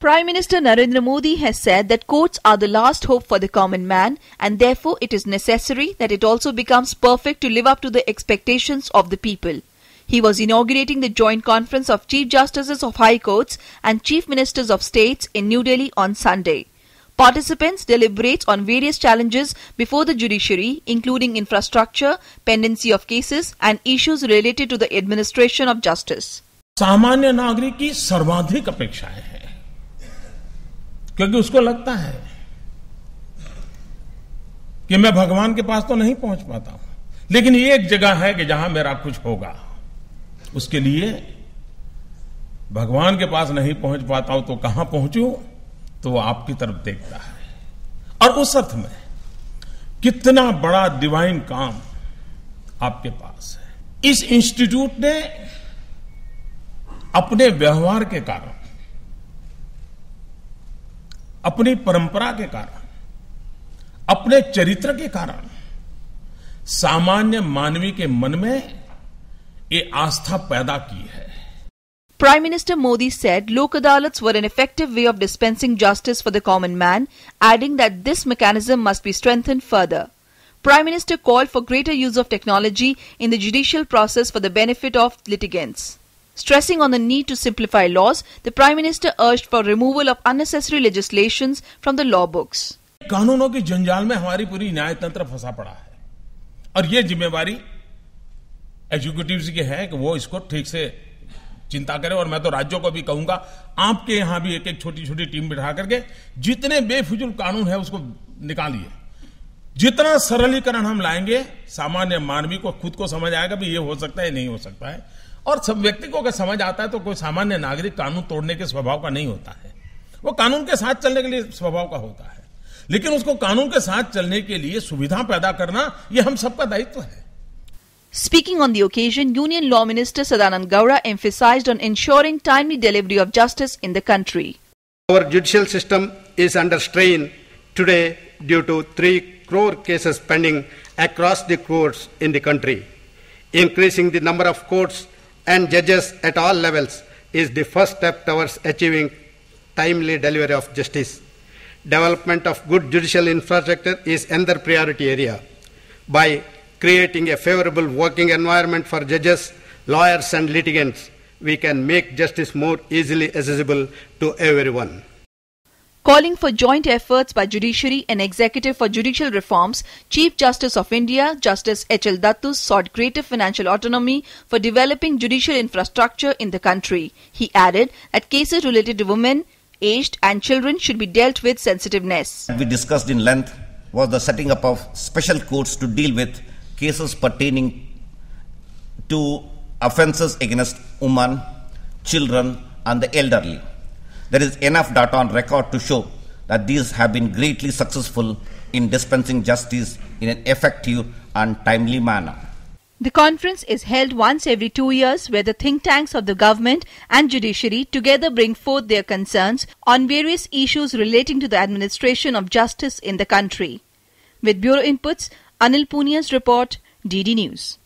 Prime Minister Narendra Modi has said that courts are the last hope for the common man and therefore it is necessary that it also becomes perfect to live up to the expectations of the people. He was inaugurating the joint conference of Chief Justices of High Courts and Chief Ministers of States in New Delhi on Sunday. Participants deliberate on various challenges before the judiciary, including infrastructure, pendency of cases and issues related to the administration of justice. सामान्य नागरिक की सर्वाधिक अपेक्षाएं हैं क्योंकि उसको लगता है कि मैं भगवान के पास तो नहीं पहुंच पाता हूं, लेकिन ये एक जगह है कि जहां मेरा कुछ होगा। उसके लिए भगवान के पास नहीं पहुंच पाता हूं तो कहां पहुंचूं, तो वो आपकी तरफ देखता है। और उस अर्थ में कितना बड़ा डिवाइन काम आपके पास है। इस इंस्टीट्यूट ने अपने व्यवहार के कारण, अपनी परंपरा के कारण, अपने चरित्र के कारण सामान्य मानवी के मन में ये आस्था पैदा की है। Prime Minister Modi said Lok Adalats were an effective way of dispensing justice for the common man, adding that this mechanism must be strengthened further. Prime Minister called for greater use of technology in the judicial process for the benefit of litigants. Stressing on the need to simplify laws, the Prime Minister urged for removal of unnecessary legislations from the law books. कानूनों की जंजाल में हमारी पूरी न्याय तंत्र फंसा पड़ा है और ये जिम्मेवारी एग्जीक्यूटिव्स की है कि वो इसको ठीक से चिंता करें। और मैं तो राज्यों को भी कहूंगा, आपके यहां भी एक एक छोटी छोटी टीम बिठा करके जितने बेफिजूल कानून है उसको निकालिए। जितना सरलीकरण हम लाएंगे, सामान्य मानवी को खुद को समझ आएगा भी ये हो सकता है, नहीं हो सकता है। और सब व्यक्ति को अगर समझ आता है तो कोई सामान्य नागरिक कानून तोड़ने के स्वभाव का नहीं होता है, वो कानून के साथ चलने के लिए स्वभाव का होता है। लेकिन उसको कानून के साथ चलने के लिए सुविधा पैदा करना ये हम सबका दायित्व है। Speaking on the occasion, Union Law Minister Sadanand Gowda emphasized on ensuring timely delivery of justice in the country. Our judicial system is under strain today due to 3 crore cases pending across the courts in the country. Increasing the number of courts and judges at all levels is the first step towards achieving timely delivery of justice. Development of good judicial infrastructure is another priority area. By creating a favorable working environment for judges, lawyers and litigants, we can make justice more easily accessible to everyone. Calling for joint efforts by judiciary and executive for judicial reforms, Chief Justice of India, Justice H.L. Dattu, sought greater financial autonomy for developing judicial infrastructure in the country. He added that cases related to women, aged and children should be dealt with sensitiveness. We discussed in length was the setting up of special courts to deal with cases pertaining to offences against women, children and the elderly. There is enough data on record to show that these have been greatly successful in dispensing justice in an effective and timely manner. The conference is held once every 2 years where the think tanks of the government and judiciary together bring forth their concerns on various issues relating to the administration of justice in the country. With Bureau Inputs, Anil Punia's report, DD News.